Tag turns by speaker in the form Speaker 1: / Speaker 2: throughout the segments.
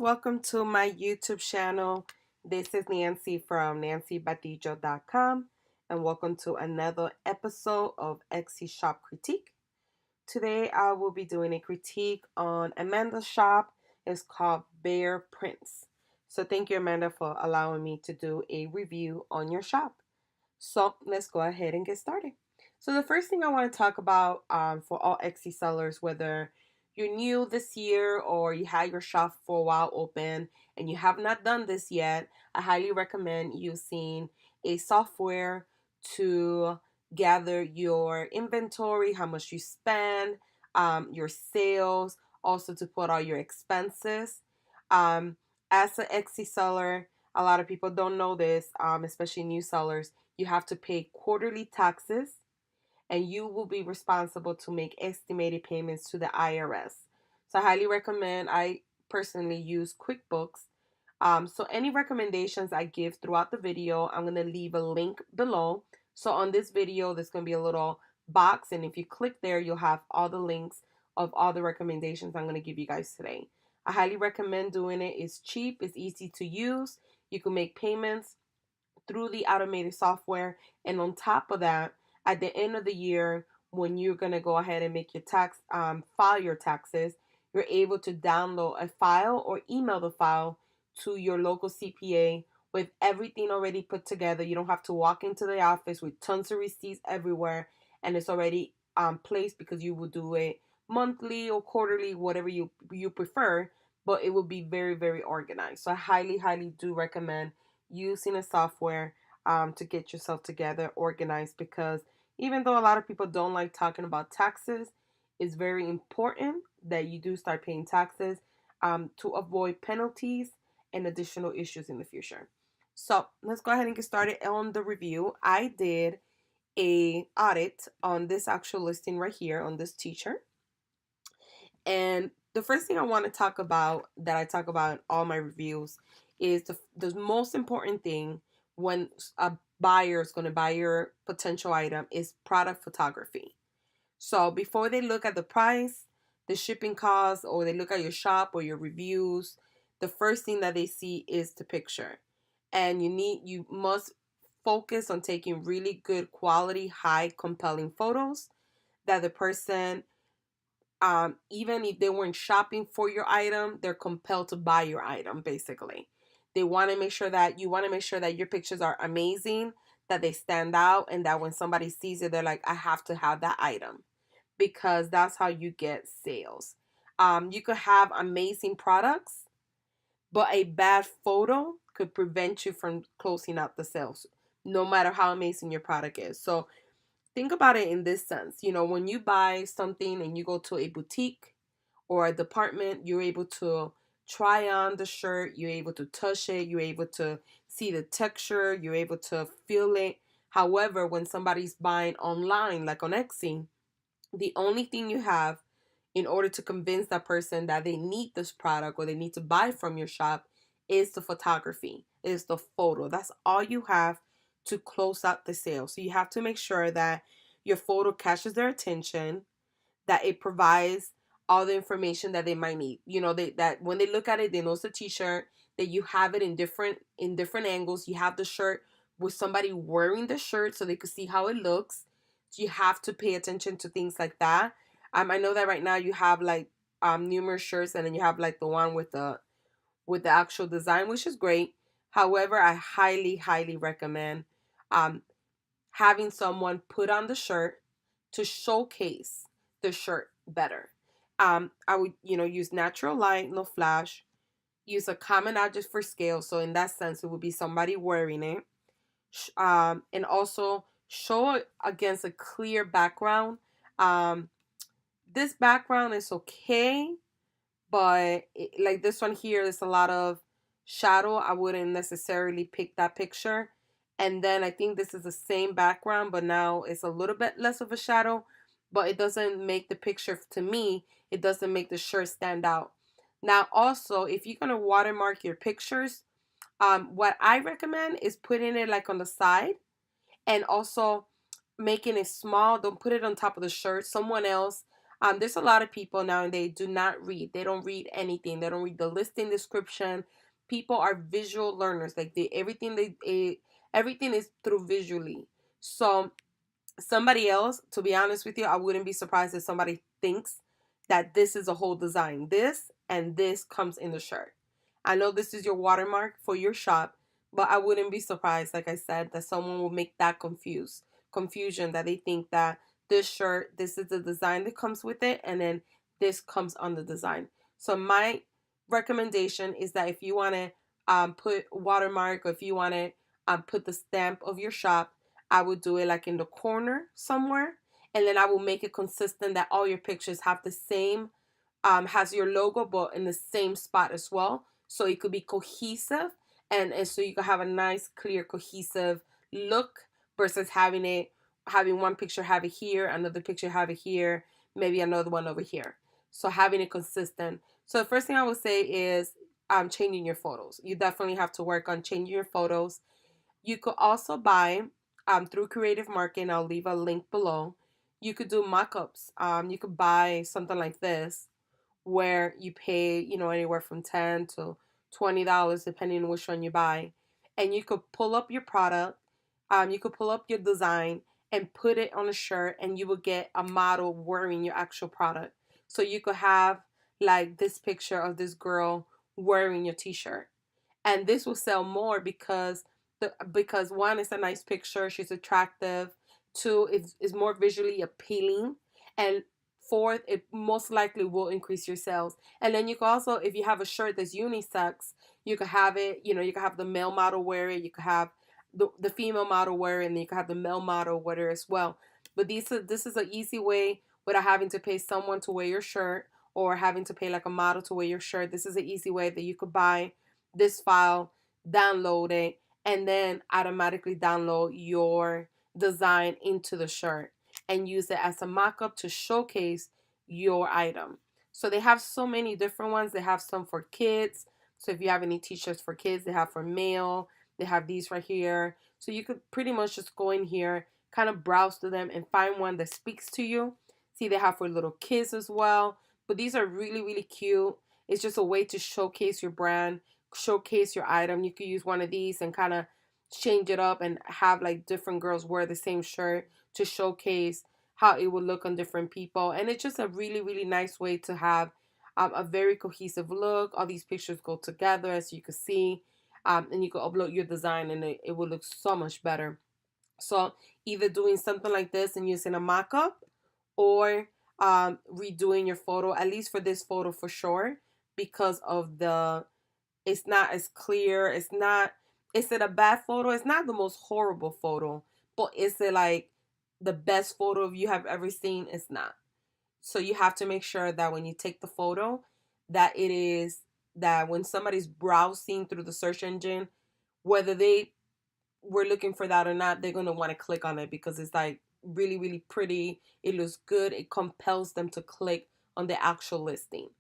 Speaker 1: welcome to my YouTube channel. This is Nancy from nancybadillo.com, and welcome to another episode of Etsy Shop Critique. Today I will be doing a critique on Amanda's shop. It's called Bear Prints. So thank you, Amanda, for allowing me to do a review on your shop. So let's go ahead and get started. So the first thing I want to talk about for all Etsy sellers, whether you're new this year or you had your shop for a while open and you have not done this yet, I highly recommend using a software to gather your inventory, how much you spend, your sales, also to put all your expenses. Um, as an Etsy seller, a lot of people don't know this, especially new sellers. You have to pay quarterly taxes, and you will be responsible to make estimated payments to the IRS. So I highly recommend, I personally use QuickBooks. So any recommendations I give throughout the video, I'm going to leave a link below. So on this video, there's going to be a little box, and if you click there, you'll have all the links of all the recommendations I'm going to give you guys today. I highly recommend doing it. It's cheap, it's easy to use. You can make payments through the automated software, and on top of that, at the end of the year, when you're going to go ahead and make your file your taxes, you're able to download a file or email the file to your local CPA with everything already put together. You don't have to walk into the office with tons of receipts everywhere, and it's already placed because you will do it monthly or quarterly, whatever you prefer, but it will be very, very organized. So I highly do recommend using a software to get yourself together, organized, because even though a lot of people don't like talking about taxes, it's very important that you do start paying taxes to avoid penalties and additional issues in the future. So let's go ahead and get started on the review. I did a audit on this actual listing right here on this t-shirt, and the first thing I want to talk about, that I talk about in all my reviews, is the most important thing when a buyer is going to buy your potential item is product photography. So before they look at the price, the shipping costs, or they look at your shop or your reviews, the first thing that they see is the picture. And you must focus on taking really good quality, high, compelling photos that the person, even if they weren't shopping for your item, they're compelled to buy your item, basically. They want to make sure that you want to make sure that your pictures are amazing, that they stand out, and that when somebody sees it, they're like, I have to have that item, because that's how you get sales. You could have amazing products, but a bad photo could prevent you from closing out the sales, no matter how amazing your product is. So think about it in this sense. When you buy something and you go to a boutique or a department, you're able to try on the shirt, you're able to touch it, you're able to see the texture, you're able to feel it. However, when somebody's buying online, like on Etsy, the only thing you have in order to convince that person that they need this product or they need to buy from your shop is the photography, is the photo. That's all you have to close out the sale. So you have to make sure that your photo catches their attention, that it provides all the information that they might need. That when they look at it, they know it's a t-shirt, that you have it in different angles. You have the shirt with somebody wearing the shirt so they could see how it looks. So you have to pay attention to things like that. I know that right now you have like numerous shirts, and then you have like the one with the actual design, which is great. However, I highly recommend having someone put on the shirt to showcase the shirt better. I would, use natural light, no flash. Use a common object for scale. So in that sense, it would be somebody wearing it. And also show it against a clear background. This background is okay, but like this one here, there's a lot of shadow. I wouldn't necessarily pick that picture. And then I think this is the same background, but now it's a little bit less of a shadow, but it doesn't make the picture, to me, it doesn't make the shirt stand out. Now also, if you're going to watermark your pictures, what I recommend is putting it like on the side, and also making it small. Don't put it on top of the shirt. Someone else There's a lot of people now and they do not read. They don't read anything. They don't read the listing description. People are visual learners. Like everything is through visually. So somebody else, to be honest with you, I wouldn't be surprised if somebody thinks that this is a whole design. This and this comes in the shirt. I know this is your watermark for your shop, but I wouldn't be surprised, like I said, that someone will make that confusion, that they think that this shirt, this is the design that comes with it, and then this comes on the design. So my recommendation is that if you want to put watermark, or if you want to put the stamp of your shop, I would do it like in the corner somewhere, and then I will make it consistent that all your pictures have the same, has your logo, but in the same spot as well. So it could be cohesive, and so you can have a nice, clear, cohesive look versus having one picture have it here, another picture have it here, maybe another one over here. So having it consistent. So the first thing I would say is changing your photos. You definitely have to work on changing your photos. You could also buy through Creative Marketing. I'll leave a link below. You could do mock-ups. You could buy something like this where you pay, anywhere from $10 to $20 depending on which one you buy. And you could pull up your product, you could pull up your design and put it on a shirt, and you will get a model wearing your actual product. So you could have like this picture of this girl wearing your t-shirt. And this will sell more because one, it's a nice picture, she's attractive. Two, it's more visually appealing. And fourth, it most likely will increase your sales. And then you can also, if you have a shirt that's unisex, you could have it, you could have the male model wear it, you could have the female model wear it, and you could have the male model wear it as well. But this is an easy way without having to pay someone to wear your shirt, or having to pay like a model to wear your shirt. This is an easy way that you could buy this file, download it, and then automatically download your design into the shirt and use it as a mock-up to showcase your item. So they have so many different ones. They have some for kids. So if you have any t-shirts for kids, they have for male. They have these right here. So you could pretty much just go in here, kind of browse to them and find one that speaks to you. See, they have for little kids as well. But these are really, really cute. It's just a way to showcase your brand, showcase your item. You could use one of these and kind of change it up and have like different girls wear the same shirt to showcase how it would look on different people. And it's just a really, really nice way to have a very cohesive look. All these pictures go together, as you can see. And you can upload your design and it will look so much better. So either doing something like this and using a mock-up, or redoing your photo, at least for this photo for sure, because of it's not as clear. Is it a bad photo? It's not the most horrible photo, but is it like the best photo you have ever seen? It's not. So you have to make sure that when you take the photo, that when somebody's browsing through the search engine, whether they were looking for that or not, they're going to want to click on it because it's like really, really pretty. It looks good. It compels them to click on the actual listing.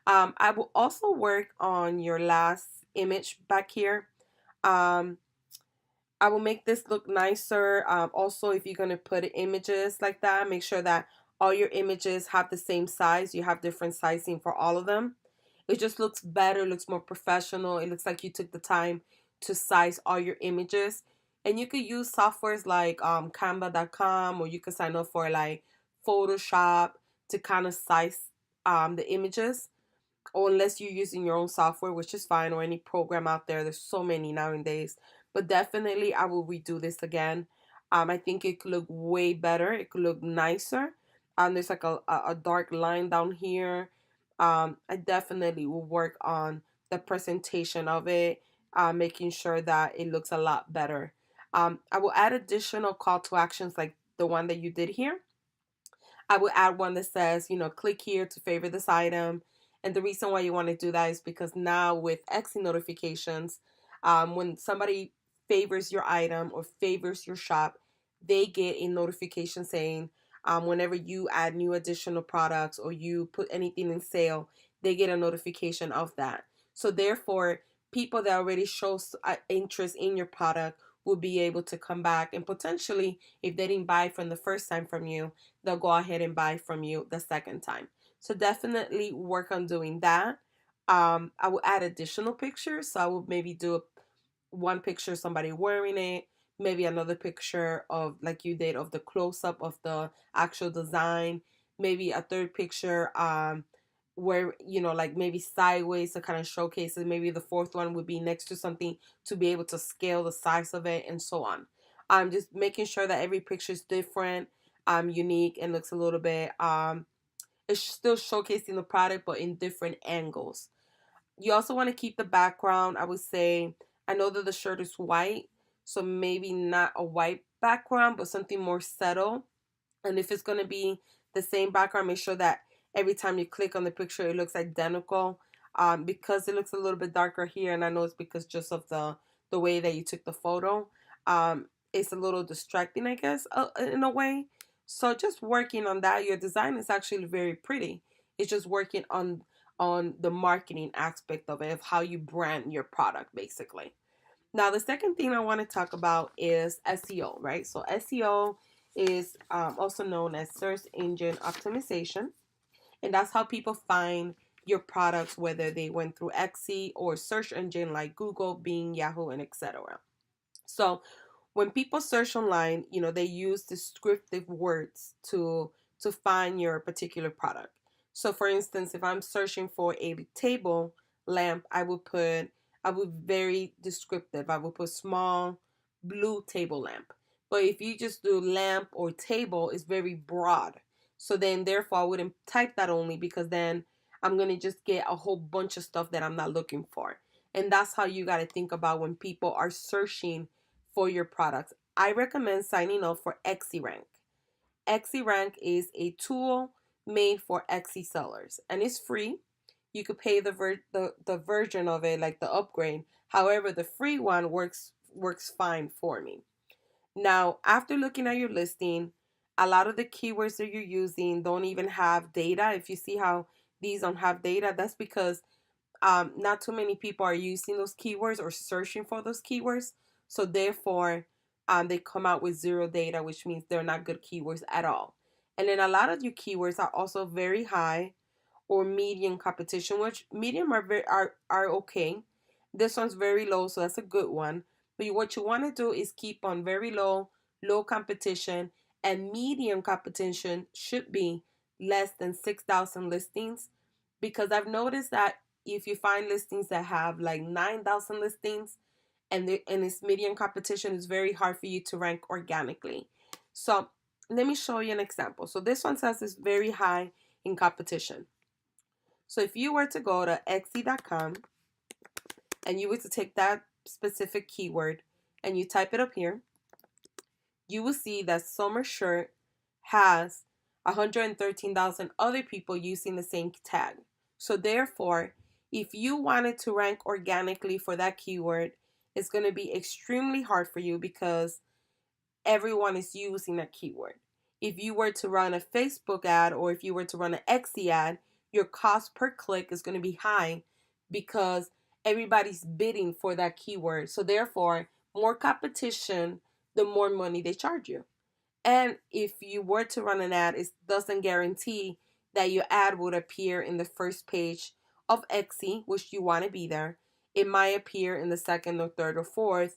Speaker 1: I will also work on your last image back here. I will make this look nicer. Also, if you're going to put images like that, make sure that all your images have the same size. You have different sizing for all of them. It just looks better, looks more professional. It looks like you took the time to size all your images. And you could use softwares like canva.com, or you could sign up for like Photoshop to kind of size the images. Or unless you're using your own software, which is fine, or any program out there. There's so many nowadays. But definitely I will redo this again. I think it could look way better. It could look nicer. There's like a dark line down here. I definitely will work on the presentation of it, making sure that it looks a lot better. I will add additional call to actions like the one that you did here. I will add one that says, click here to favorite this item. And the reason why you want to do that is because now with Etsy notifications, when somebody favors your item or favors your shop, they get a notification saying whenever you add new additional products or you put anything in sale, they get a notification of that. So therefore, people that already show interest in your product will be able to come back and potentially, if they didn't buy from the first time from you, they'll go ahead and buy from you the second time. So definitely work on doing that. I will add additional pictures. So I will maybe do one picture somebody wearing it, maybe another picture of like you did of the close up of the actual design, maybe a third picture where like maybe sideways to kind of showcase it. Maybe the fourth one would be next to something to be able to scale the size of it and so on. Just making sure that every picture is different, unique, and looks a little bit it's still showcasing the product but in different angles. You also want to keep the background, I would say, I know that the shirt is white, so maybe not a white background, but something more subtle. And if it's going to be the same background, make sure that every time you click on the picture, it looks identical. Because it looks a little bit darker here, and I know it's because just of the way that you took the photo. It's a little distracting, I guess, in a way. So just working on that. Your design is actually very pretty. It's just working on the marketing aspect of it, of how you brand your product, basically. Now, the second thing I want to talk about is SEO, right? So SEO is also known as search engine optimization, and that's how people find your products, whether they went through Etsy or search engine like Google, Bing, Yahoo, and etc. So when people search online, they use descriptive words to find your particular product. So for instance, if I'm searching for a table lamp, I would very descriptive. I would put small blue table lamp. But if you just do lamp or table, it's very broad. So then therefore I wouldn't type that only, because then I'm going to just get a whole bunch of stuff that I'm not looking for. And that's how you got to think about when people are searching for your products. I recommend signing up for Rank. Rank is a tool made for Etsy sellers, and it's free. You could pay the version of it, like the upgrade. However, the free one works fine for me. Now, after looking at your listing, a lot of the keywords that you're using don't even have data. If you see how these don't have data, that's because not too many people are using those keywords or searching for those keywords. So therefore, they come out with zero data, which means they're not good keywords at all. And then a lot of your keywords are also very high or medium competition, which medium are okay. This one's very low, so that's a good one. But what you want to do is keep on very low competition, and medium competition should be less than 6,000 listings, because I've noticed that if you find listings that have like 9,000 listings and it's medium competition, it's very hard for you to rank organically. So let me show you an example. So this one says it's very high in competition. So if you were to go to Etsy.com and you were to take that specific keyword and you type it up here, you will see that summer shirt has 113,000 other people using the same tag. So therefore, if you wanted to rank organically for that keyword, it's going to be extremely hard for you because everyone is using that keyword. If you were to run a Facebook ad or if you were to run an Etsy ad, your cost per click is going to be high because everybody's bidding for that keyword. So therefore, more competition, the more money they charge you. And if you were to run an ad, it doesn't guarantee that your ad would appear in the first page of Etsy, which you want to be there. It might appear in the second or third or fourth,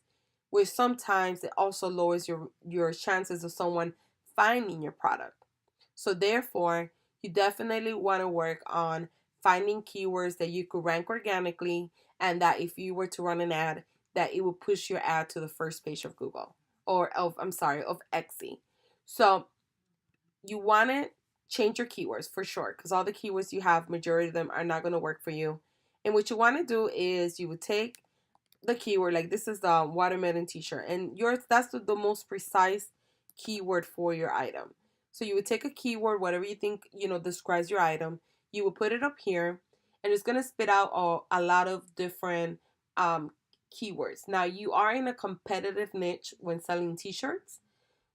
Speaker 1: which sometimes it also lowers your chances of someone finding your product. So therefore, you definitely want to work on finding keywords that you could rank organically, and that if you were to run an ad, that it will push your ad to the first page of Google of Etsy. So you want to change your keywords for sure, because all the keywords you have, majority of them are not going to work for you. And what you want to do is you would take the keyword, like this is the watermelon t-shirt, and that's the most precise keyword for your item. So you would take a keyword, whatever you think describes your item, you would put it up here, and it's going to spit out a lot of different keywords. Now you are in a competitive niche when selling t-shirts,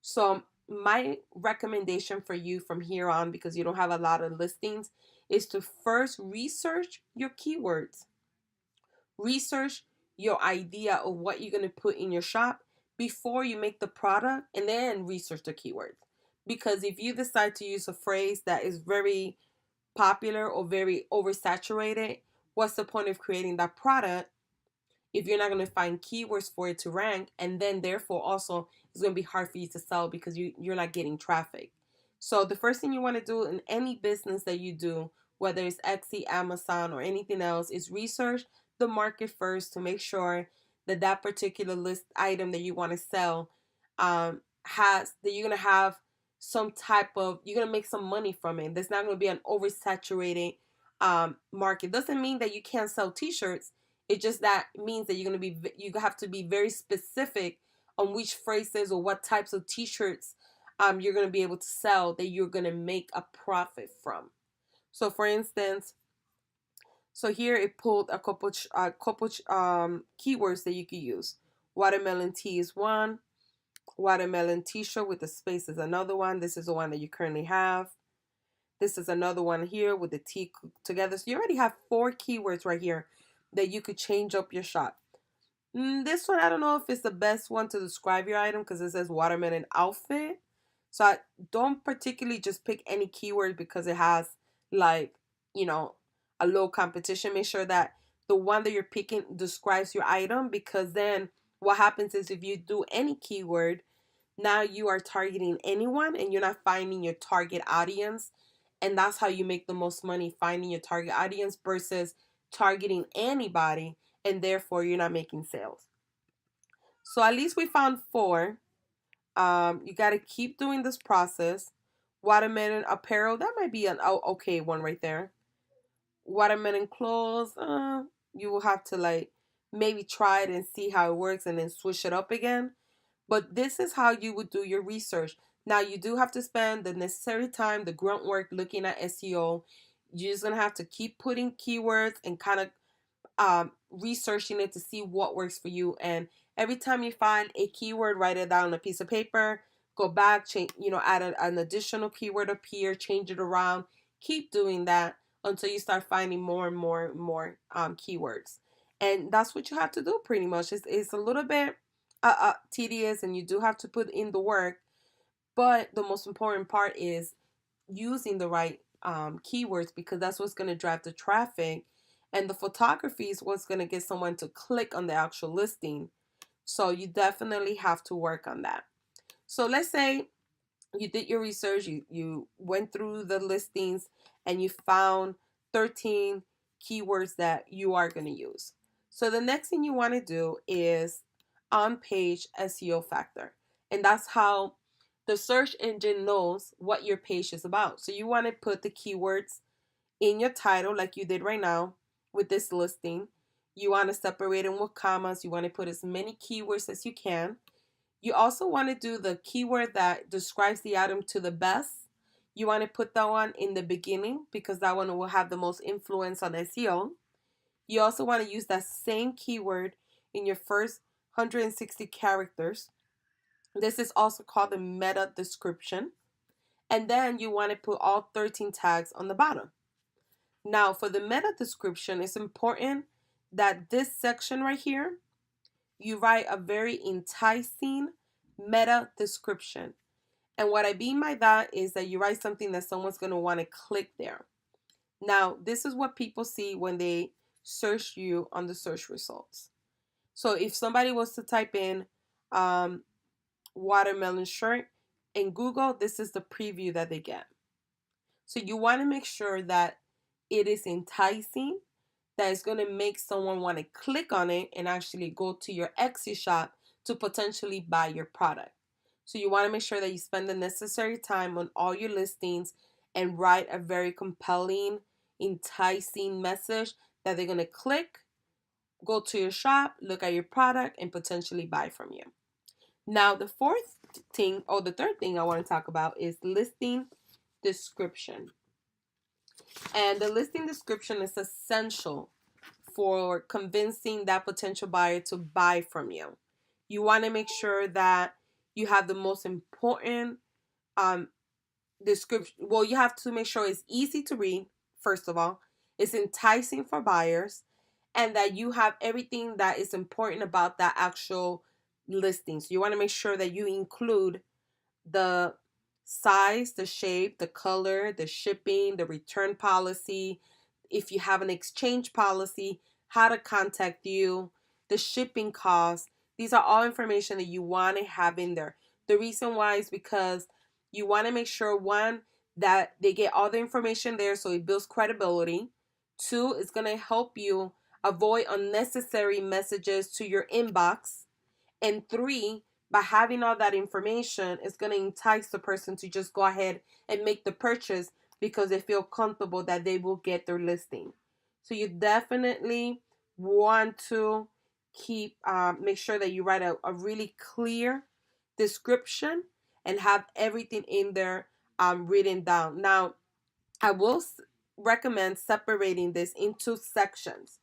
Speaker 1: so my recommendation for you from here on, because you don't have a lot of listings, is to first research your keywords. Research your idea of what you're going to put in your shop before you make the product, and then research the keywords. Because if you decide to use a phrase that is very popular or very oversaturated, what's the point of creating that product if you're not going to find keywords for it to rank? And then therefore also it's going to be hard for you to sell because you're not getting traffic. So the first thing you want to do in any business that you do, whether it's Etsy, Amazon, or anything else, is research the market first to make sure that that particular list item that you want to sell has that you're going to have some type of, you're going to make some money from it. There's not going to be an oversaturated market. Doesn't mean that you can't sell t-shirts. It just that means that you have to be very specific on which phrases or what types of t-shirts you're going to be able to sell that you're going to make a profit from. So for instance, so here it pulled a couple keywords that you could use. Watermelon tea is one. Watermelon t-shirt with the space is another one. This is the one that you currently have. This is another one here with the tea together. So you already have 4 keywords right here that you could change up your shop. This one, I don't know if it's the best one to describe your item because it says watermelon outfit. So I don't particularly just pick any keyword because it has like, a low competition. Make sure that the one that you're picking describes your item, because then what happens is if you do any keyword, now you are targeting anyone and you're not finding your target audience. And that's how you make the most money, finding your target audience versus targeting anybody, and therefore you're not making sales. So at least we found 4. You got to keep doing this process. Watermelon apparel, that might be an okay one right there. Watermelon clothes, you will have to like maybe try it and see how it works and then switch it up again. But this is how you would do your research. Now you do have to spend the necessary time, the grunt work looking at SEO. You're just gonna have to keep putting keywords and kind of researching it to see what works for you. And every time you find a keyword, write it down on a piece of paper, go back, change, add an additional keyword up here, change it around. Keep doing that until you start finding more and more and more keywords. And that's what you have to do pretty much. It's a little bit tedious and you do have to put in the work, but the most important part is using the right keywords, because that's what's going to drive the traffic, and the photography is what's going to get someone to click on the actual listing. So you definitely have to work on that. So let's say you did your research, you went through the listings and you found 13 keywords that you are going to use. So the next thing you want to do is on-page SEO factor. And that's how the search engine knows what your page is about. So you want to put the keywords in your title like you did right now with this listing. You want to separate them with commas. You want to put as many keywords as you can. You also want to do the keyword that describes the item to the best. You want to put that one in the beginning because that one will have the most influence on SEO. You also want to use that same keyword in your first 160 characters. This is also called the meta description. And then you want to put all 13 tags on the bottom. Now, for the meta description, it's important that this section right here, you write a very enticing meta description. And what I mean by that is that you write something that someone's going to want to click there. Now, this is what people see when they search you on the search results. So if somebody was to type in watermelon shirt in Google, this is the preview that they get. So you want to make sure that it is enticing, that is going to make someone want to click on it and actually go to your Etsy shop to potentially buy your product. So you want to make sure that you spend the necessary time on all your listings and write a very compelling, enticing message that they're going to click, go to your shop, look at your product, and potentially buy from you. Now, the third thing I want to talk about is listing description. And the listing description is essential for convincing that potential buyer to buy from you. You want to make sure that you have the most important description. Well, you have to make sure it's easy to read, first of all. It's enticing for buyers, and that you have everything that is important about that actual listings. You want to make sure that you include the size, the shape, the color, the shipping, the return policy, if you have an exchange policy, how to contact you, the shipping costs. These are all information that you want to have in there. The reason why is because you want to make sure, one, that they get all the information there so it builds credibility. Two, it's going to help you avoid unnecessary messages to your inbox. And three, by having all that information, it's going to entice the person to just go ahead and make the purchase because they feel comfortable that they will get their listing. So you definitely want to make sure that you write a really clear description and have everything in there written down. Now, I will recommend separating this into sections.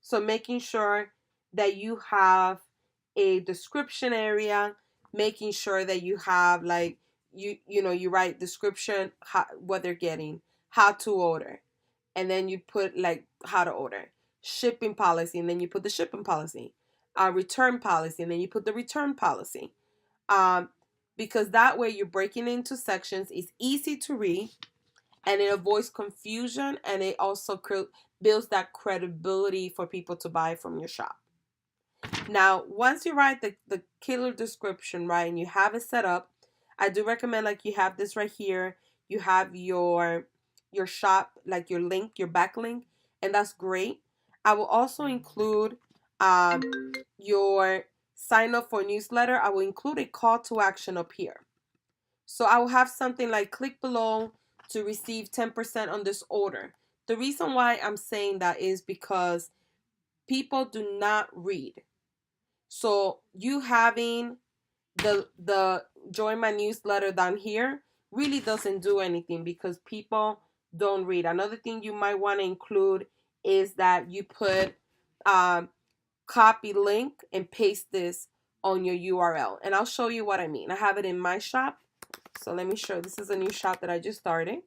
Speaker 1: So making sure that you have a description area, making sure that you have like you write description, what they're getting, how to order, and then you put like how to order, shipping policy, and then you put the shipping policy, return policy, and then you put the return policy. Um, because that way you're breaking into sections. It's easy to read and it avoids confusion, and it also builds that credibility for people to buy from your shop. Now, once you write the killer description, right, and you have it set up, I do recommend like you have this right here. You have your shop, like your link, your backlink, and that's great. I will also include your sign up for newsletter. I will include a call to action up here. So I will have something like click below to receive 10% on this order. The reason why I'm saying that is because people do not read. So you having the join my newsletter down here really doesn't do anything because people don't read. Another thing you might want to include is that you put copy link and paste this on your URL. And I'll show you what I mean. I have it in my shop. So let me show. This is a new shop that I just started.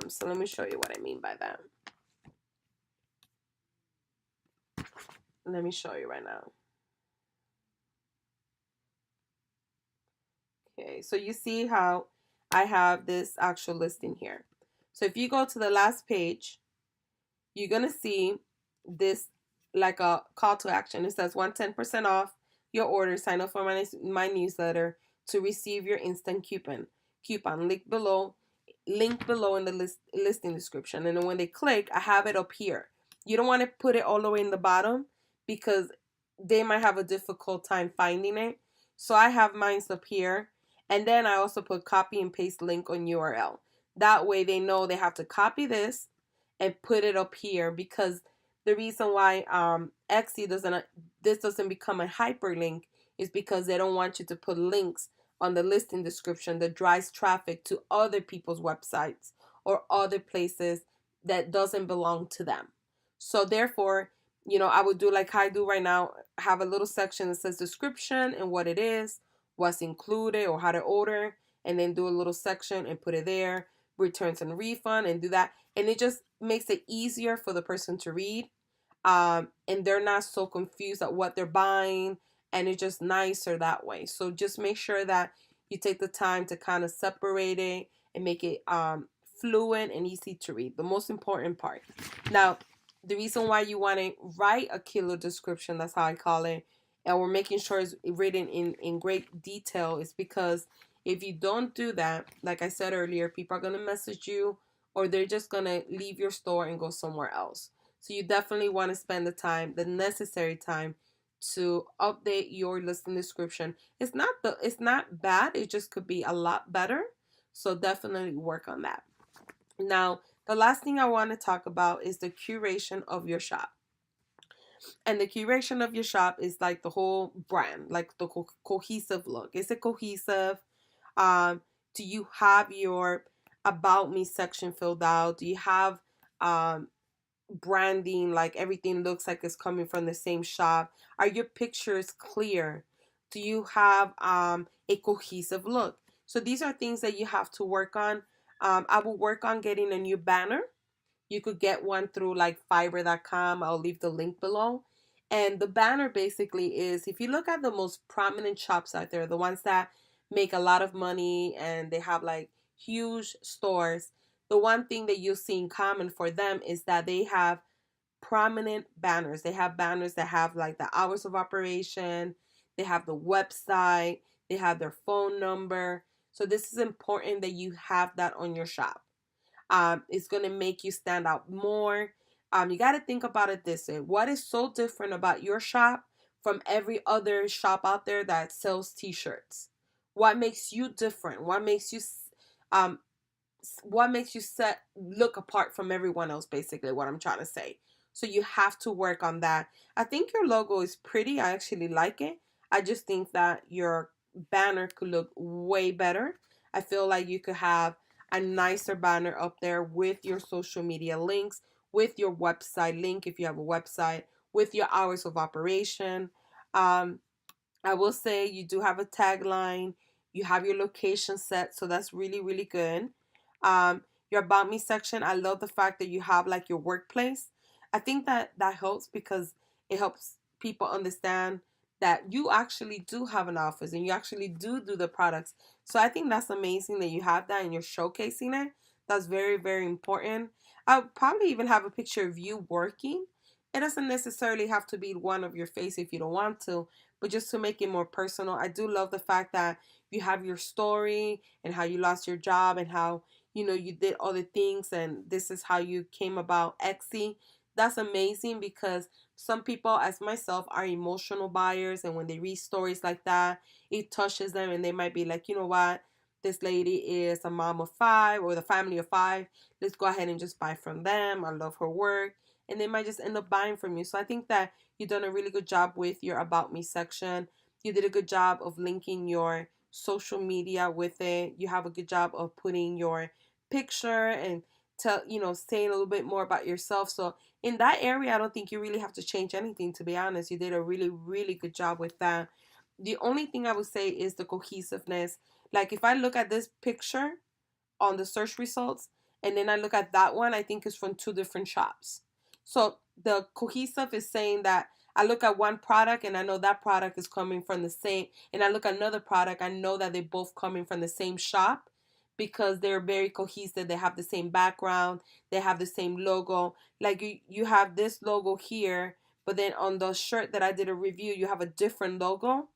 Speaker 1: So let me show you what I mean by that. Let me show you right now. Okay, so you see how I have this actual listing here. So if you go to the last page, you're going to see this like a call to action. It says 10% off your order. Sign up for my newsletter to receive your instant coupon. Link below in the listing description. And then when they click, I have it up here. You don't want to put it all the way in the bottom because they might have a difficult time finding it. So I have mine up here. And then I also put copy and paste link on URL. That way they know they have to copy this and put it up here, because the reason why Etsy doesn't become a hyperlink is because they don't want you to put links on the listing description that drives traffic to other people's websites or other places that doesn't belong to them. So therefore, I would do like I do right now, have a little section that says description and what it is, what's included or how to order, and then do a little section and put it there, returns and refund, and do that. And it just makes it easier for the person to read. And they're not so confused at what they're buying, and it's just nicer that way. So just make sure that you take the time to kind of separate it and make it fluent and easy to read. The most important part. Now, the reason why you want to write a killer description, that's how I call it, and we're making sure it's written in great detail, is because if you don't do that, like I said earlier, people are going to message you, or they're just going to leave your store and go somewhere else. So you definitely want to spend the necessary time to update your listing description. It's not bad. It just could be a lot better. So definitely work on that. Now, the last thing I want to talk about is the curation of your shop. And the curation of your shop is like the whole brand, like the cohesive look. Is it cohesive? Do you have your about me section filled out? Do you have branding, like everything looks like it's coming from the same shop? Are your pictures clear? Do you have a cohesive look? So these are things that you have to work on. I will work on getting a new banner. You could get one through like fiverr.com. I'll leave the link below. And the banner basically is, if you look at the most prominent shops out there, the ones that make a lot of money and they have like huge stores, the one thing that you see in common for them is that they have prominent banners. They have banners that have like the hours of operation, they have the website, they have their phone number. So this is important that you have that on your shop. It's going to make you stand out more. You got to think about it this way. What is so different about your shop from every other shop out there that sells t-shirts? What makes you different? Um, what makes you set look apart from everyone else, basically what I'm trying to say. So you have to work on that. I think your logo is pretty. I actually like it. I just think that your banner could look way better. I feel like you could have a nicer banner up there with your social media links, with your website link if you have a website, with your hours of operation. um, I will say you do have a tagline. You have your location set, so that's really, really good. Your about me section, I love the fact that you have like your workplace. I think that that helps because it helps people understand that you actually do have an office and you actually do the products. So I think that's amazing that you have that and you're showcasing it. That's very, very important. I'll probably even have a picture of you working. It doesn't necessarily have to be one of your face if you don't want to, but just to make it more personal. I do love the fact that you have your story and how you lost your job and how, you did other things and this is how you came about Etsy. That's amazing because some people, as myself, are emotional buyers, and when they read stories like that, it touches them and they might be like, you know what? This lady is a mom of five or the family of five. Let's go ahead and just buy from them. I love her work. And they might just end up buying from you. So I think that you've done a really good job with your About Me section. You did a good job of linking your social media with it. You have a good job of putting your picture and saying a little bit more about yourself. So in that area, I don't think you really have to change anything, to be honest. You did a really, really good job with that. The only thing I would say is the cohesiveness. Like if I look at this picture on the search results and then I look at that one, I think it's from two different shops. So the cohesive is saying that I look at one product and I know that product is coming from the same, and I look at another product, I know that they're both coming from the same shop because they're very cohesive. They have the same background, they have the same logo. Like you have this logo here, but then on the shirt that I did a review, you have a different logo.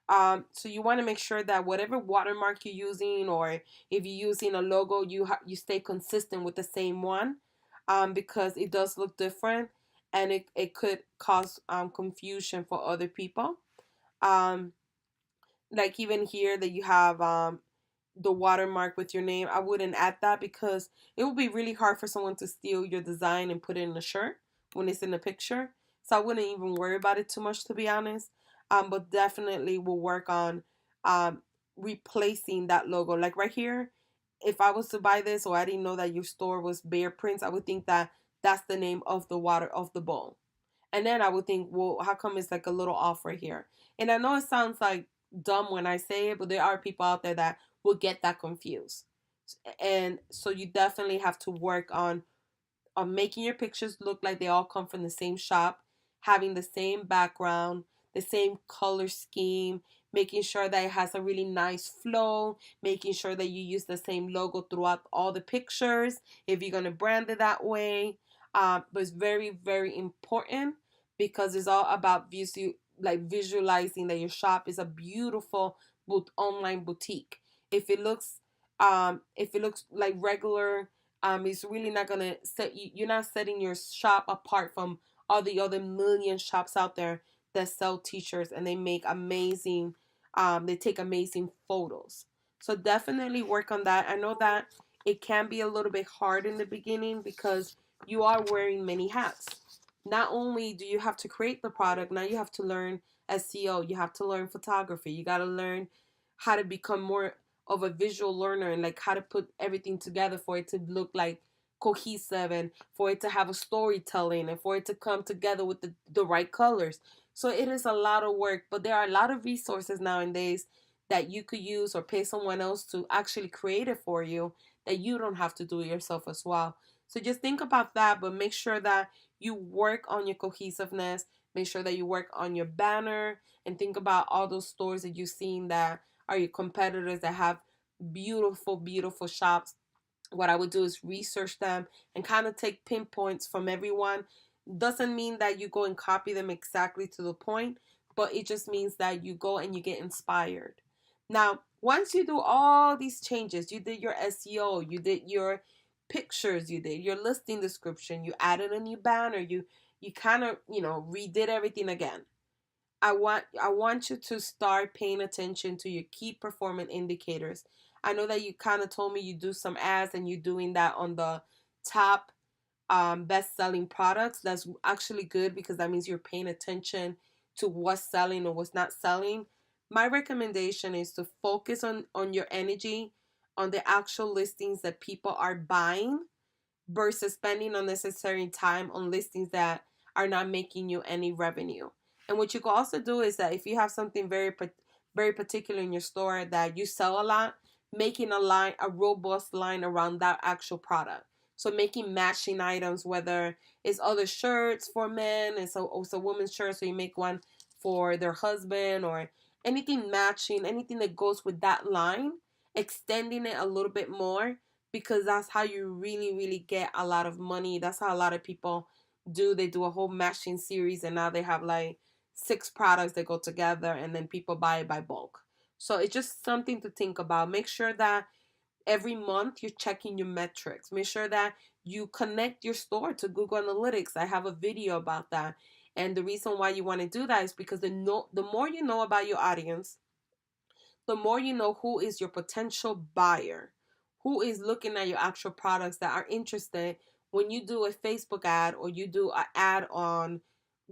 Speaker 1: So you want to make sure that whatever watermark you're using, or if you're using a logo, you stay consistent with the same one, because it does look different, and it could cause confusion for other people. Um, like even here that you have the watermark with your name, I wouldn't add that because it would be really hard for someone to steal your design and put it in a shirt when it's in the picture. So I wouldn't even worry about it too much, to be honest. But definitely will work on replacing that logo. Like right here, if I was to buy this or I didn't know that your store was Bear Prince, I would think that that's the name of the water of the bowl. And then I would think, well, how come it's like a little off right here? And I know it sounds like dumb when I say it, but there are people out there that will get that confused. And so you definitely have to work on making your pictures look like they all come from the same shop, having the same background, the same color scheme, making sure that it has a really nice flow, making sure that you use the same logo throughout all the pictures if you're going to brand it that way. But it's very, very important because it's all about visualizing that your shop is a beautiful online boutique. If it looks like regular, it's really not gonna set you. You're not setting your shop apart from all the other million shops out there that sell t-shirts and they make amazing. They take amazing photos. So definitely work on that. I know that it can be a little bit hard in the beginning because you are wearing many hats. Not only do you have to create the product, now you have to learn SEO. You have to learn photography. You got to learn how to become more of a visual learner and like how to put everything together for it to look like cohesive and for it to have a storytelling and for it to come together with the right colors. So it is a lot of work, but there are a lot of resources nowadays that you could use or pay someone else to actually create it for you, that you don't have to do it yourself as well. So just think about that, but make sure that you work on your cohesiveness. Make sure that you work on your banner and think about all those stores that you've seen that are your competitors that have beautiful, beautiful shops. What I would do is research them and kind of take pinpoints from everyone. Doesn't mean that you go and copy them exactly to the point, but it just means that you go and you get inspired. Now, once you do all these changes, you did your SEO, you did your pictures, you did your listing description, you added a new banner, you kind of, redid everything again. I want you to start paying attention to your key performance indicators. I know that you kind of told me you do some ads and you're doing that on the top best selling products. That's actually good because that means you're paying attention to what's selling or what's not selling. My recommendation is to focus on your energy on the actual listings that people are buying versus spending unnecessary time on listings that are not making you any revenue. And what you can also do is that if you have something very particular in your store that you sell a lot, making a robust line around that actual product. So making matching items, whether it's other shirts for men and so also women's shirts, so you make one for their husband or anything matching, anything that goes with that line, extending it a little bit more because that's how you really, really get a lot of money. That's how a lot of people do. They do a whole matching series and now they have like 6 products that go together and then people buy it by bulk. So it's just something to think about. Make sure that every month you're checking your metrics. Make sure that you connect your store to Google Analytics. I have a video about that. And the reason why you want to do that is because the more you know about your audience, the more you know who is your potential buyer, who is looking at your actual products that are interested when you do a Facebook ad or you do an ad on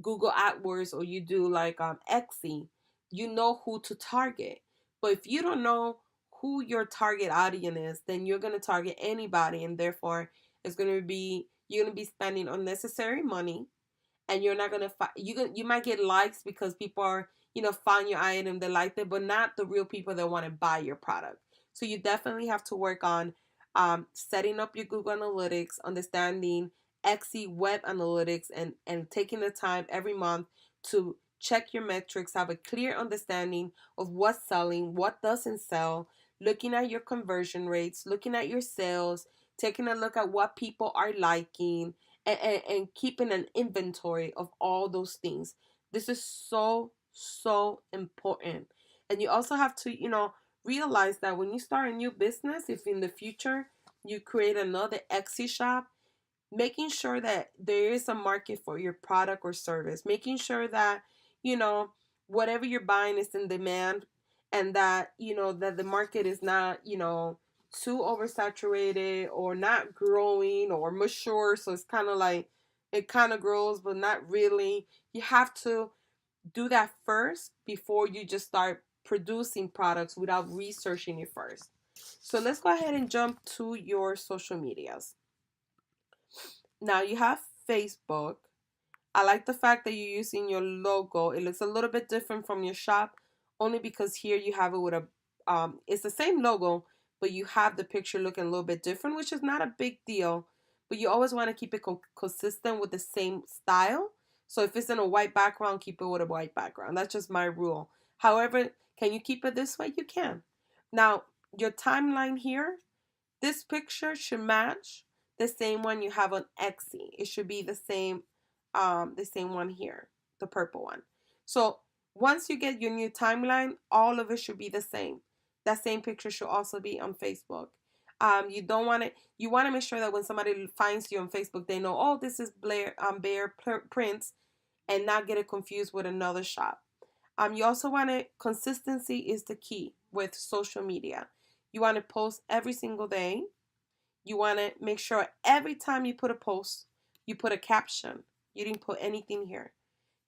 Speaker 1: Google AdWords or you do like Etsy, you know who to target. But if you don't know who your target audience is, then you're going to target anybody and therefore you're going to be spending unnecessary money and you're not gonna you might get likes because people are find your item, they like it, but not the real people that want to buy your product. So you definitely have to work on setting up your Google Analytics, understanding Etsy web analytics, and taking the time every month to check your metrics, have a clear understanding of what's selling, what doesn't sell, looking at your conversion rates, looking at your sales, taking a look at what people are liking, and keeping an inventory of all those things. This is so, so important. And you also have to, realize that when you start a new business, if in the future you create another Etsy shop, making sure that there is a market for your product or service, making sure that, you know, whatever you're buying is in demand and that, that the market is not, too oversaturated or not growing or mature. So it's kind of like it kind of grows, but not really. You have to do that first before you just start producing products without researching it first. So let's go ahead and jump to your social medias. Now you have Facebook. I like the fact that you're using your logo. It looks a little bit different from your shop, only because here you have it with it's the same logo, but you have the picture looking a little bit different, which is not a big deal. But you always want to keep it consistent with the same style. So if it's in a white background, keep it with a white background. That's just my rule. However, can you keep it this way? You can. Now, your timeline here, this picture should match the same one you have on Etsy. It should be the same one here, the purple one. So once you get your new timeline, all of it should be the same. That same picture should also be on Facebook. You don't want it. You want to make sure that when somebody finds you on Facebook, they know, oh, this is Bear Prints, and not get it confused with another shop. You also want it. Consistency is the key with social media. You want to post every single day. You want to make sure every time you put a post, you put a caption. You didn't put anything here.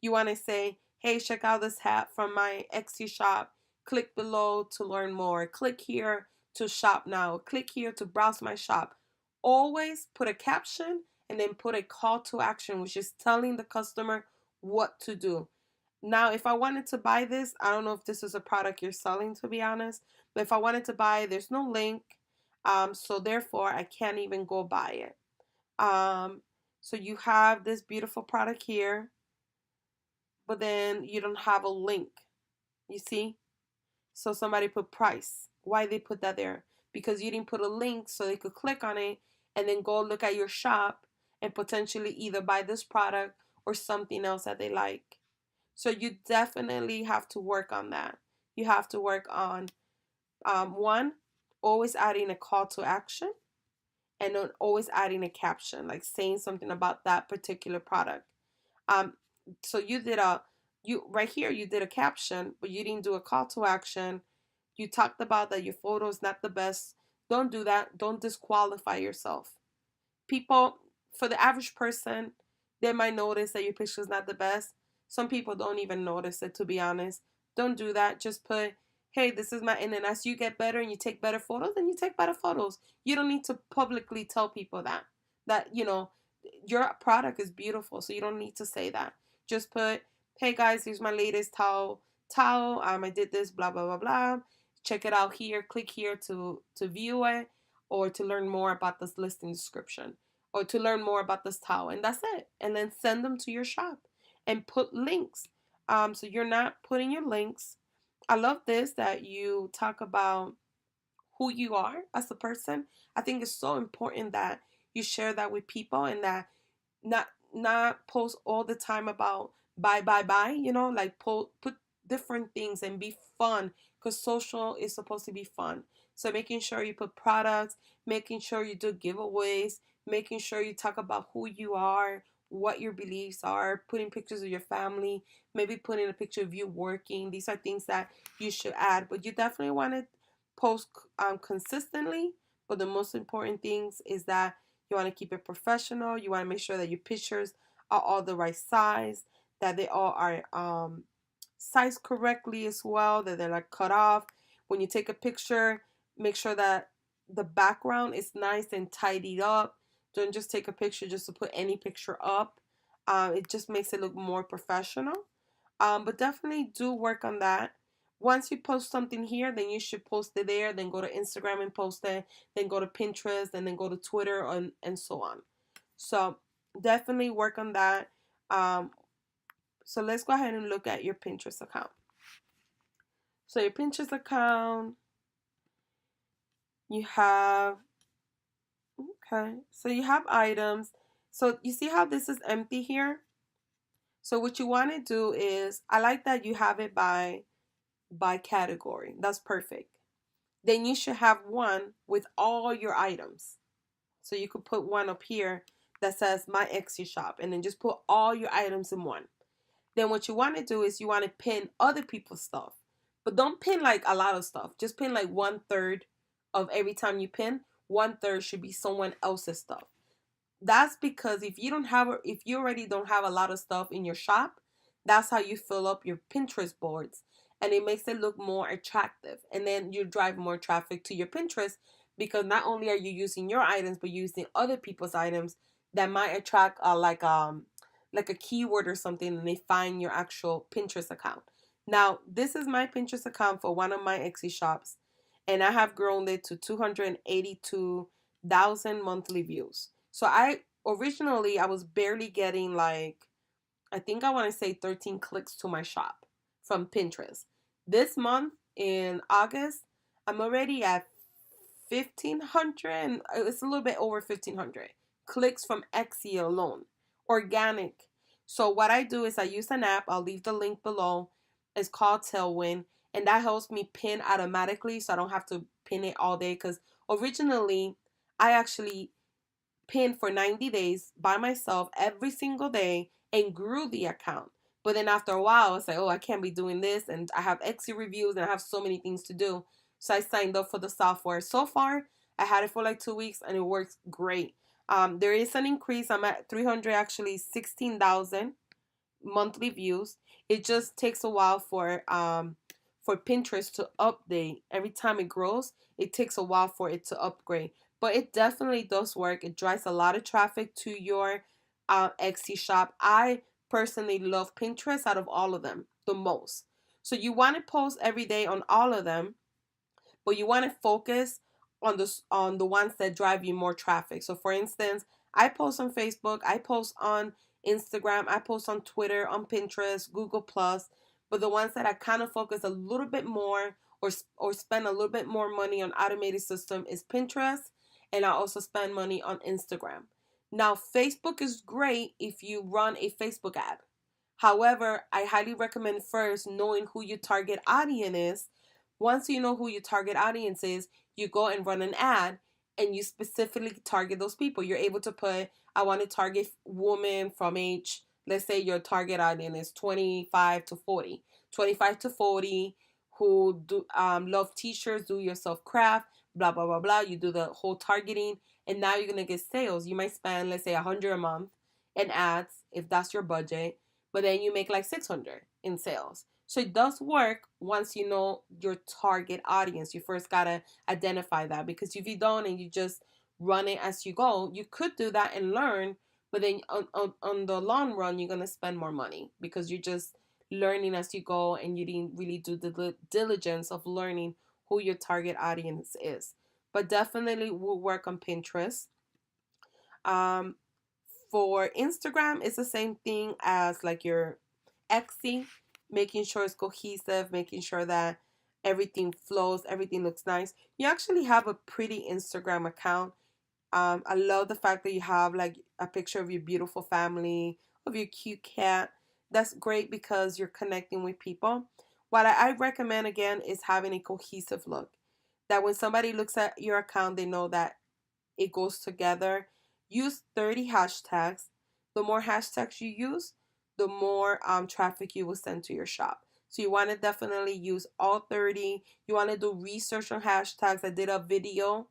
Speaker 1: You want to say, hey, check out this hat from my Etsy shop. Click below to learn more. Click here to shop now. Click here to browse my shop. Always put a caption and then put a call to action, which is telling the customer what to do. Now, if I wanted to buy this, I don't know if this is a product you're selling, to be honest, but if I wanted to buy it, there's no link. So therefore, I can't even go buy it. So you have this beautiful product here. but then you don't have a link. You see? So somebody put price. Why they put that there? Because you didn't put a link so they could click on it and then go look at your shop and potentially either buy this product or something else that they like. So you definitely have to work on that. You have to work on one, always adding a call to action, and then always adding a caption, like saying something about that particular product. Um, so you right here you did a caption, but you didn't do a call to action. You talked about that your photo is not the best. Don't do that. Don't disqualify yourself. People, for the average person, they might notice that your picture is not the best. Some people don't even notice it, to be honest. Don't do that. Just put, hey, this is my, and then as you get better and you take better photos, then you take better photos. You don't need to publicly tell people that your product is beautiful, so you don't need to say that. Just put, hey guys, here's my latest towel. I did this, blah blah blah blah. Check it out here. Click here to view it or to learn more about this listing description or to learn more about this towel, and that's it. And then send them to your shop and put links. So you're not putting your links. I love this that you talk about who you are as a person. I think it's so important that you share that with people and that not post all the time about buy, like put different things and be fun, because social is supposed to be fun. So making sure you put products, making sure you do giveaways, making sure you talk about who you are, what your beliefs are, putting pictures of your family, maybe putting a picture of you working. These are things that you should add, but you definitely want to post consistently. But the most important things is that you want to keep it professional. You want to make sure that your pictures are all the right size, that they all are sized correctly as well, that they're like cut off. When you take a picture, make sure that the background is nice and tidied up. Don't just take a picture just to put any picture up. It just makes it look more professional. But definitely do work on that. Once you post something here, then you should post it there. Then go to Instagram and post it. Then go to Pinterest and then go to Twitter and so on. So definitely work on that. So let's go ahead and look at your Pinterest account. So your Pinterest account, you have, okay, so you have items. So you see how this is empty here? So what you want to do is, I like that you have it by category. That's perfect. Then you should have one with all your items. So you could put one up here that says my Etsy shop and then just put all your items in one. Then what you want to do is you want to pin other people's stuff. But don't pin like a lot of stuff. Just pin like 1/3 of every time you pin. 1/3 should be someone else's stuff. That's because if you already don't have a lot of stuff in your shop, that's how you fill up your Pinterest boards, and it makes it look more attractive. And then you drive more traffic to your Pinterest because not only are you using your items, but using other people's items that might attract like a keyword or something, and they find your actual Pinterest account. Now, this is my Pinterest account for one of my Etsy shops, and I have grown it to 282,000 monthly views. So I was barely getting like, I think I want to say 13 clicks to my shop from Pinterest. This month in August, I'm already at 1,500. It's a little bit over 1,500 clicks from Etsy alone, organic. So what I do is I use an app. I'll leave the link below. It's called Tailwind, and that helps me pin automatically, so I don't have to pin it all day. Because originally, I actually pinned for 90 days by myself every single day and grew the account. But then after a while, I was like, oh, I can't be doing this, and I have Etsy reviews and I have so many things to do. So I signed up for the software. So far, I had it for like 2 weeks and it works great. There is an increase. I'm at 16,000 monthly views. It just takes a while for Pinterest to update. Every time it grows, it takes a while for it to upgrade. But it definitely does work. It drives a lot of traffic to your Etsy shop. I personally love Pinterest out of all of them the most. So you want to post every day on all of them, but you want to focus on the ones that drive you more traffic. So for instance, I post on Facebook, I post on Instagram. I post on Twitter, on Pinterest, Google Plus. But the ones that I kind of focus a little bit more or spend a little bit more money on automated system is Pinterest, and I also spend money on Instagram. Now, Facebook is great if you run a Facebook ad. However, I highly recommend first knowing who your target audience is. Once you know who your target audience is, you go and run an ad and you specifically target those people. You're able to put, I want to target women from age, let's say your target audience is 25 to 40. 25 to 40 who do love t-shirts, do yourself craft, blah, blah, blah, blah. You do the whole targeting and now you're going to get sales. You might spend, let's say, 100 a month in ads if that's your budget, but then you make like 600 in sales. So it does work once you know your target audience. You first gotta identify that, because if you don't and you just run it as you go, you could do that and learn, but then on the long run, you're gonna spend more money because you're just learning as you go and you didn't really do the diligence of learning who your target audience is. But definitely will work on Pinterest. Um, for Instagram, it's the same thing as like your Etsy, making sure it's cohesive, making sure that everything flows, everything looks nice. You actually have a pretty Instagram account. I love the fact that you have like a picture of your beautiful family, of your cute cat. That's great because you're connecting with people. What I recommend again is having a cohesive look. That when somebody looks at your account, they know that it goes together. Use 30 hashtags. The more hashtags you use, the more traffic you will send to your shop. So you want to definitely use all 30. You want to do research on hashtags. I did a video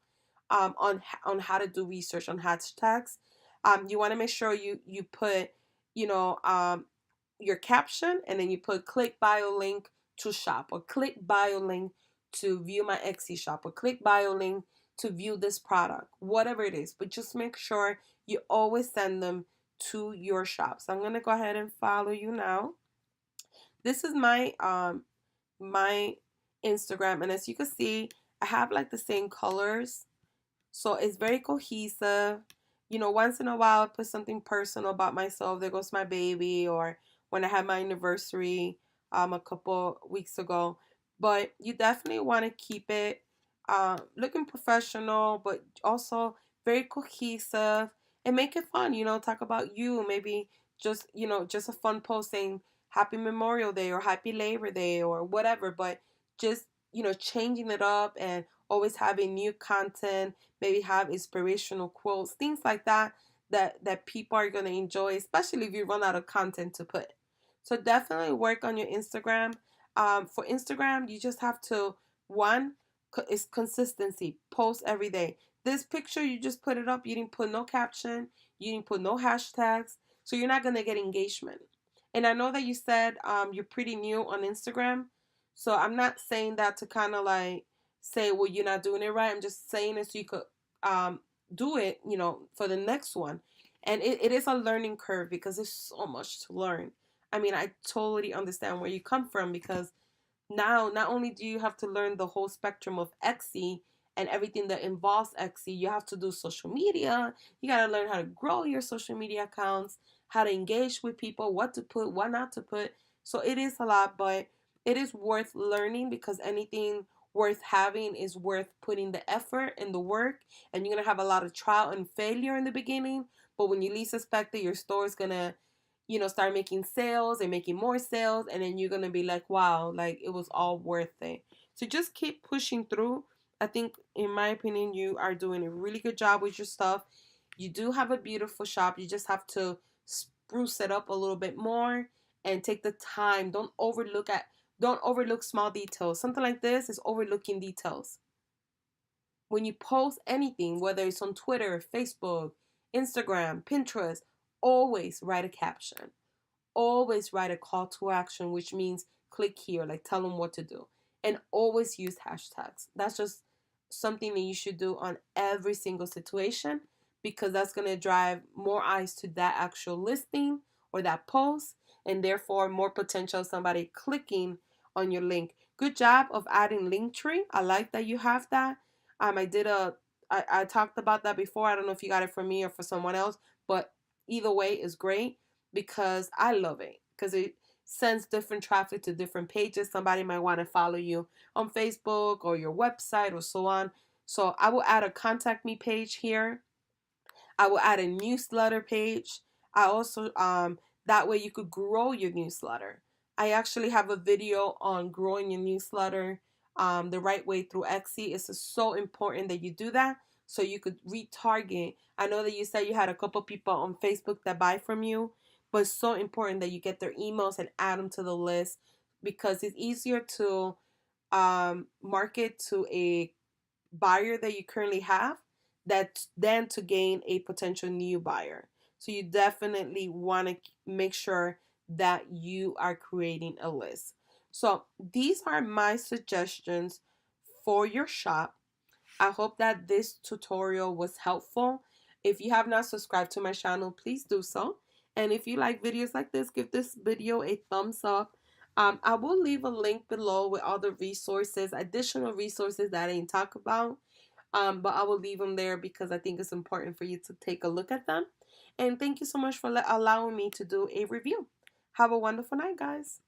Speaker 1: on how to do research on hashtags. You want to make sure you put, you know, your caption, and then you put click bio link to shop, or click bio link to view my Etsy shop, or click bio link to view this product, whatever it is. But just make sure you always send them to your shop. So I'm gonna go ahead and follow you now. This is my Instagram, and as you can see, I have like the same colors, so it's very cohesive. You know, once in a while I put something personal about myself. There goes my baby, or when I had my anniversary a couple weeks ago. But you definitely want to keep it looking professional, but also very cohesive, and make it fun. You know, talk about you. Maybe just, you know, just a fun post saying Happy Memorial Day or Happy Labor Day or whatever. But just, you know, changing it up and always having new content, maybe have inspirational quotes, things like that that people are going to enjoy, especially if you run out of content to put. So definitely work on your Instagram. For Instagram, you just have to, one is consistency. Post every day. This picture, you just put it up. You didn't put no caption. You didn't put no hashtags. So you're not going to get engagement. And I know that you said you're pretty new on Instagram. So I'm not saying that to kind of like say, well, you're not doing it right. I'm just saying it so you could do it, you know, for the next one. And it is a learning curve because there's so much to learn. I mean, I totally understand where you come from, because now not only do you have to learn the whole spectrum of Etsy and everything that involves Etsy, you have to do social media. You got to learn how to grow your social media accounts, how to engage with people, what to put, what not to put. So it is a lot, but it is worth learning, because anything worth having is worth putting the effort and the work. And you're going to have a lot of trial and failure in the beginning, but when you least expect it, your store is going to, you know, start making sales and making more sales, and then you're gonna be like, wow, like it was all worth it. So just keep pushing through. I think, in my opinion, you are doing a really good job with your stuff. You do have a beautiful shop. You just have to spruce it up a little bit more and take the time. Don't overlook small details. Something like this is overlooking details. When you post anything, whether it's on Twitter, Facebook, Instagram, Pinterest, always write a caption. Always write a call to action, which means click here, like tell them what to do. And always use hashtags. That's just something that you should do on every single situation, because that's going to drive more eyes to that actual listing or that post, and therefore more potential somebody clicking on your link. Good job of adding Linktree. I like that you have that. I talked about that before. I don't know if you got it from me or for someone else, but either way is great. because I love it because it sends different traffic to different pages. Somebody might want to follow you on Facebook or your website or so on. So I will add a contact me page here. I will add a newsletter page. I also that way you could grow your newsletter. I actually have a video on growing your newsletter the right way through Etsy. It's so important that you do that so you could retarget. I know that you said you had a couple people on Facebook that buy from you, but it's so important that you get their emails and add them to the list because it's easier to market to a buyer that you currently have that then to gain a potential new buyer. So you definitely want to make sure that you are creating a list. So these are my suggestions for your shop. I hope that this tutorial was helpful. If you have not subscribed to my channel, please do so. And if you like videos like this, give this video a thumbs up. I will leave a link below with all the resources, additional resources that I didn't talk about. But I will leave them there because I think it's important for you to take a look at them. And thank you so much for allowing me to do a review. Have a wonderful night, guys.